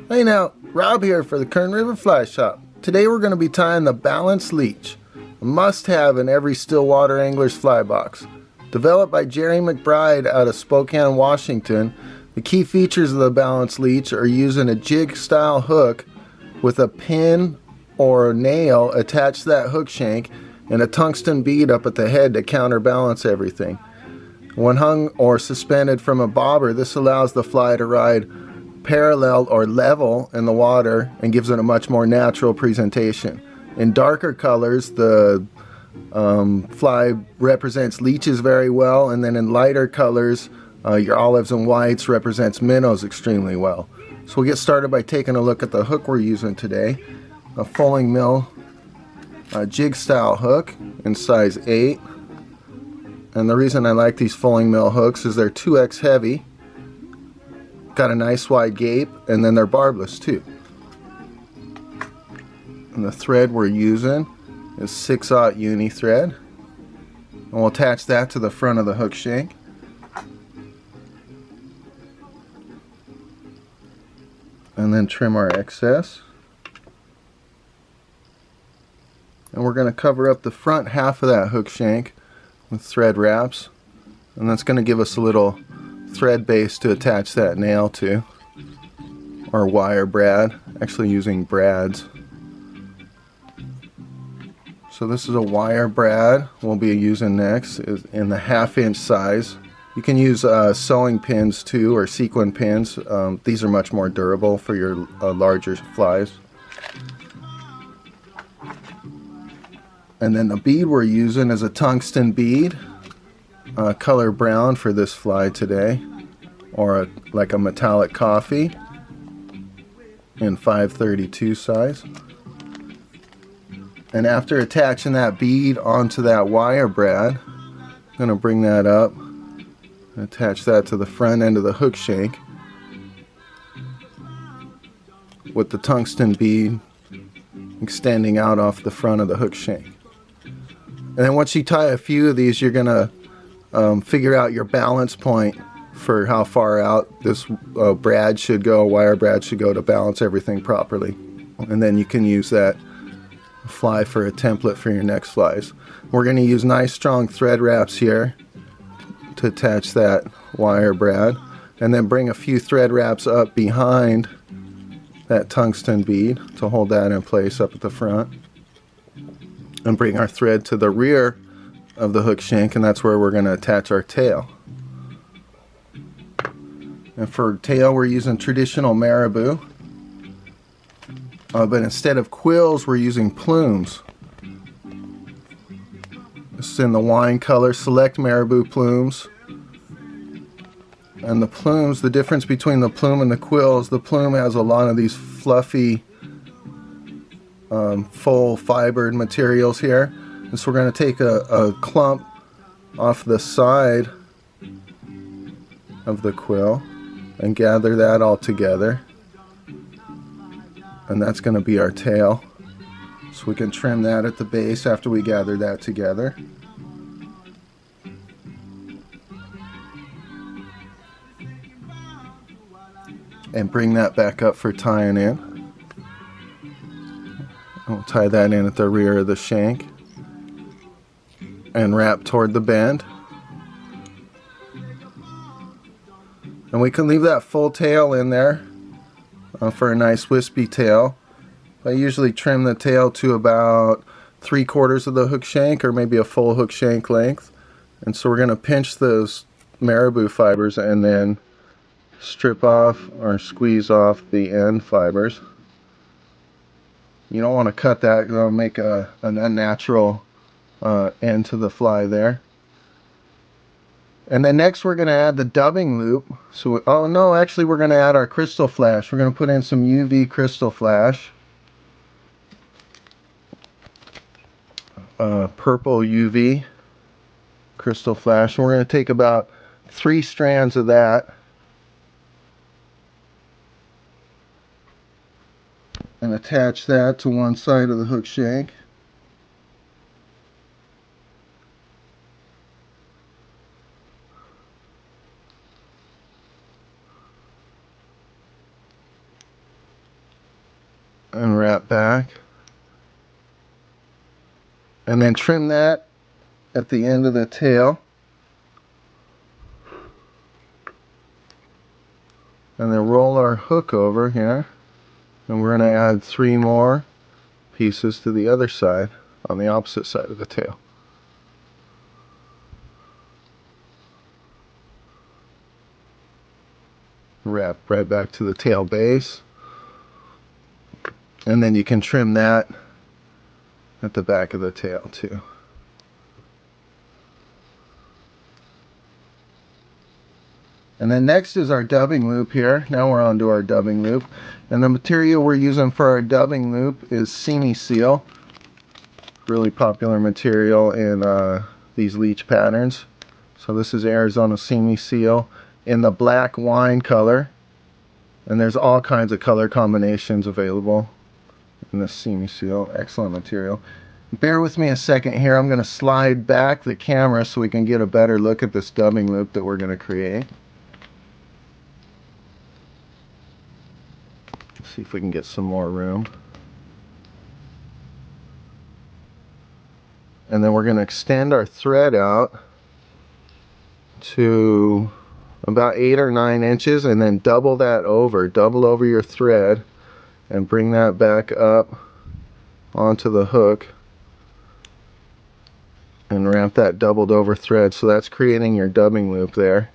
Hey now, Rob here for the Kern River Fly Shop. Today we're going to be tying the balanced leech, a must-have in every Stillwater angler's fly box. Developed by Jerry McBride out of Spokane, Washington, the key features of the balanced leech are using a jig-style hook with a pin or a nail attached to that hook shank and a tungsten bead up at the head to counterbalance everything. When hung or suspended from a bobber, this allows the fly to ride parallel or level in the water and gives it a much more natural presentation. In darker colors, the fly represents leeches very well, and then in lighter colors, your olives and whites represents minnows extremely well. So we'll get started by taking a look at the hook we're using today. A fulling mill jig style hook in size 8. And the reason I like these fulling mill hooks is they're 2x heavy, got a nice wide gape, and then they're barbless too. And the thread we're using is 6/0 uni thread, and we'll attach that to the front of the hook shank. And then trim our excess. And we're going to cover up the front half of that hook shank with thread wraps, and that's going to give us a little thread base to attach that nail to, or wire brad, actually using brads. So this is a wire brad we'll be using next, is in the 1/2 inch size. You can use sewing pins too, or sequin pins. These are much more durable for your larger flies. And then the bead we're using is a tungsten bead, color brown for this fly today, or like a metallic coffee in 532 size. And after attaching that bead onto that wire brad, I'm going to bring that up and attach that to the front end of the hook shank with the tungsten bead extending out off the front of the hook shank. And then once you tie a few of these, you're going to figure out your balance point for how far out this brad should go, wire brad should go, to balance everything properly. And then you can use that fly for a template for your next flies. We're going to use nice strong thread wraps here to attach that wire brad, and then bring a few thread wraps up behind that tungsten bead to hold that in place up at the front, and bring our thread to the rear of the hook shank, and that's where we're going to attach our tail. And for tail, we're using traditional marabou, but instead of quills, we're using plumes. This is in the wine color, select marabou plumes. And the plumes, the difference between the plume and the quill is the plume has a lot of these fluffy full fibered materials here, and so we're going to take a clump off the side of the quill and gather that all together, and that's going to be our tail. So we can trim that at the base after we gather that together. And bring that back up for tying in. We'll tie that in at the rear of the shank and wrap toward the bend. And we can leave that full tail in there for a nice wispy tail. I usually trim the tail to about 3/4 of the hook shank, or maybe a full hook shank length. And so we're going to pinch those marabou fibers and then strip off or squeeze off the end fibers. You don't want to cut that, it'll make an unnatural end to the fly there. And then next we're going to add the dubbing loop. So, oh no, actually we're going to add our crystal flash. We're going to put in some UV crystal flash. Purple UV crystal flash. And we're going to take about 3 strands of that and attach that to one side of the hook shank. and wrap back. And then trim that at the end of the tail. And then roll our hook over here. And we're going to add 3 more pieces to the other side, on the opposite side of the tail. Wrap right back to the tail base. And then you can trim that at the back of the tail too. And then next is our dubbing loop here. Now we're on to our dubbing loop. And the material we're using for our dubbing loop is Seal. Really popular material in these Leech patterns. So this is Arizona Seal in the black wine color. And there's all kinds of color combinations available in this Seal. Excellent material. Bear with me a second here. I'm going to slide back the camera so we can get a better look at this dubbing loop that we're going to create. See if we can get some more room. And then we're going to extend our thread out to about 8 or 9 inches and then double over your thread and bring that back up onto the hook and wrap that doubled over thread. So that's creating your dubbing loop there.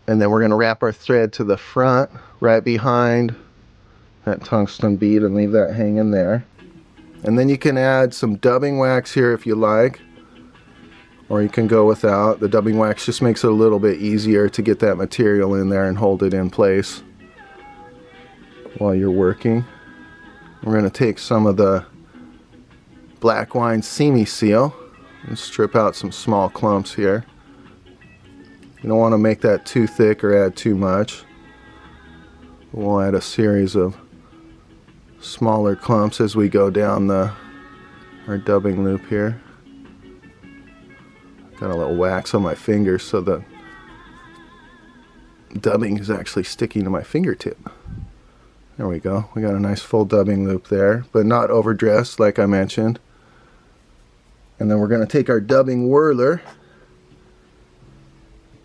And then we're going to wrap our thread to the front right behind that tungsten bead and leave that hanging there. And then you can add some dubbing wax here if you like, or you can go without. The dubbing wax just makes it a little bit easier to get that material in there and hold it in place while you're working. We're going to take some of the black wine Seal and strip out some small clumps here. You don't want to make that too thick or add too much. We'll add a series of smaller clumps as we go down our dubbing loop here. Got a little wax on my fingers so the dubbing is actually sticking to my fingertip. There we go. We got a nice full dubbing loop there, but not overdressed like I mentioned. And then we're going to take our dubbing whirler,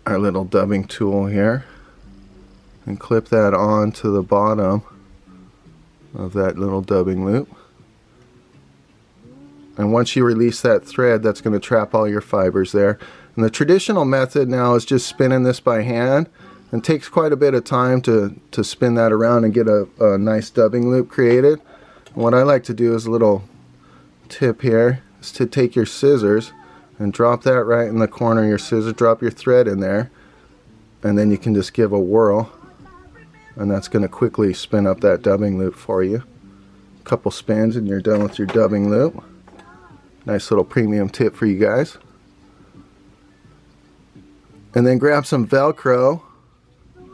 our little dubbing tool here, and clip that onto the bottom of that little dubbing loop. And once you release that thread, that's going to trap all your fibers there. And the traditional method now is just spinning this by hand, and takes quite a bit of time to spin that around and get a nice dubbing loop created. And what I like to do is a little tip here is to take your scissors and drop that right in the corner of your scissors, drop your thread in there, and then you can just give a whirl, and that's going to quickly spin up that dubbing loop for you. A couple spins and you're done with your dubbing loop. Nice little premium tip for you guys. And then grab some Velcro.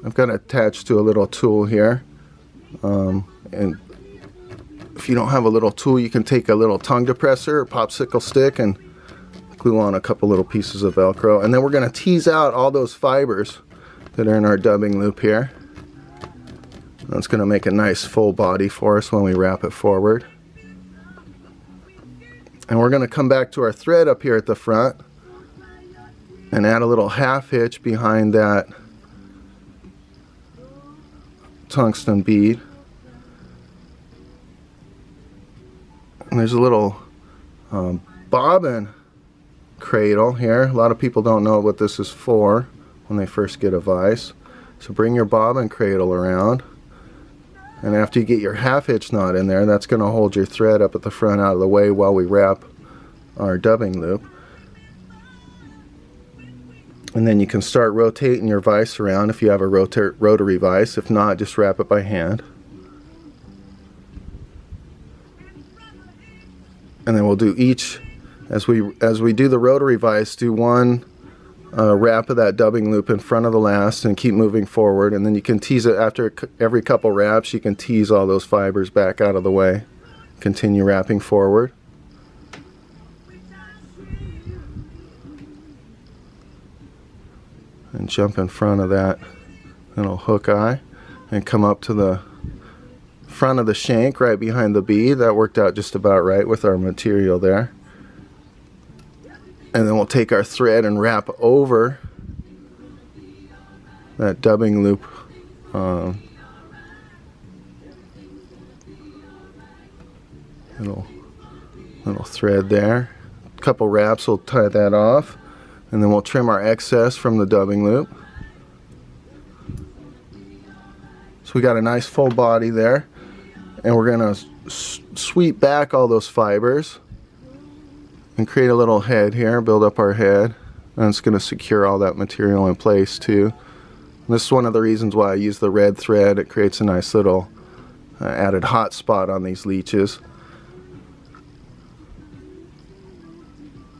I've got it attached to a little tool here. And if you don't have a little tool, you can take a little tongue depressor or popsicle stick and glue on a couple little pieces of Velcro. And then we're going to tease out all those fibers that are in our dubbing loop here. That's going to make a nice full body for us when we wrap it forward. And we're going to come back to our thread up here at the front and add a little half hitch behind that tungsten bead. And there's a little bobbin cradle here. A lot of people don't know what this is for when they first get a vise. So bring your bobbin cradle around, and after you get your half hitch knot in there, that's going to hold your thread up at the front out of the way while we wrap our dubbing loop. And then you can start rotating your vise around if you have a rotary vise. If not, just wrap it by hand. And then we'll do each, as we do the rotary vise, do one wrap of that dubbing loop in front of the last and keep moving forward. And then you can tease it after every couple wraps. You can tease all those fibers back out of the way. Continue wrapping forward. And jump in front of that little hook eye and come up to the front of the shank right behind the bead. That worked out just about right with our material there. And then we'll take our thread and wrap over that dubbing loop. Little thread there. A couple wraps will tie that off, and then we'll trim our excess from the dubbing loop. So we got a nice full body there, and we're gonna sweep back all those fibers and create a little head here, build up our head, and it's gonna secure all that material in place too. And this is one of the reasons why I use the red thread. It creates a nice little added hot spot on these leeches.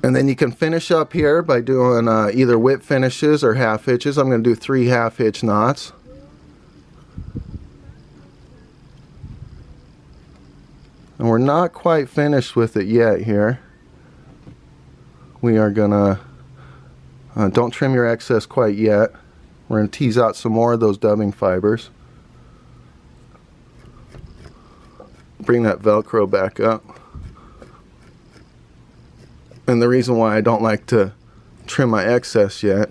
And then you can finish up here by doing either whip finishes or half hitches. I'm going to do 3 half hitch knots. And we're not quite finished with it yet here. We are going to, don't trim your excess quite yet. We're going to tease out some more of those dubbing fibers. Bring that Velcro back up. And the reason why I don't like to trim my excess yet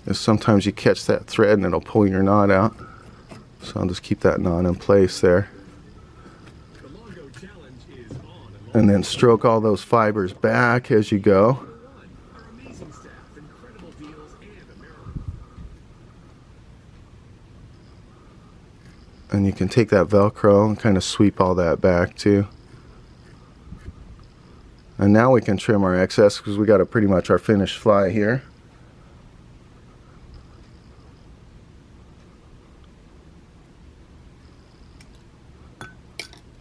is sometimes you catch that thread and it'll pull your knot out. So I'll just keep that knot in place there. And then stroke all those fibers back as you go. And you can take that Velcro and kind of sweep all that back too. And now we can trim our excess because we got pretty much our finished fly here.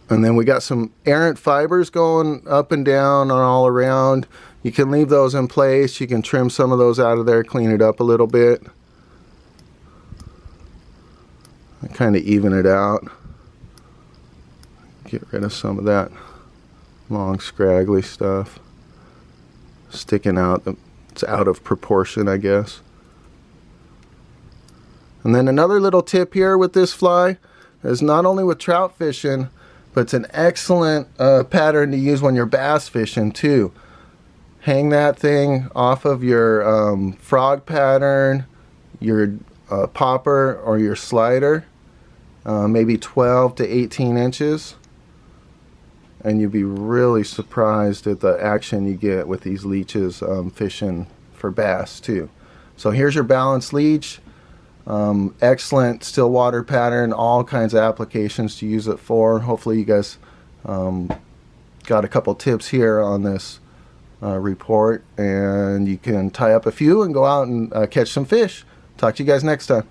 And then we got some errant fibers going up and down and all around. You can leave those in place. You can trim some of those out of there, clean it up a little bit. And kind of even it out. Get rid of some of that long scraggly stuff sticking out. It's out of proportion, I guess. And then another little tip here with this fly is not only with trout fishing, but it's an excellent pattern to use when you're bass fishing too. Hang that thing off of your frog pattern, your popper, or your slider, maybe 12 to 18 inches. And you'd be really surprised at the action you get with these leeches fishing for bass too. So here's your balanced leech. Excellent Stillwater pattern, all kinds of applications to use it for. Hopefully you guys got a couple tips here on this report, and you can tie up a few and go out and catch some fish. Talk to you guys next time.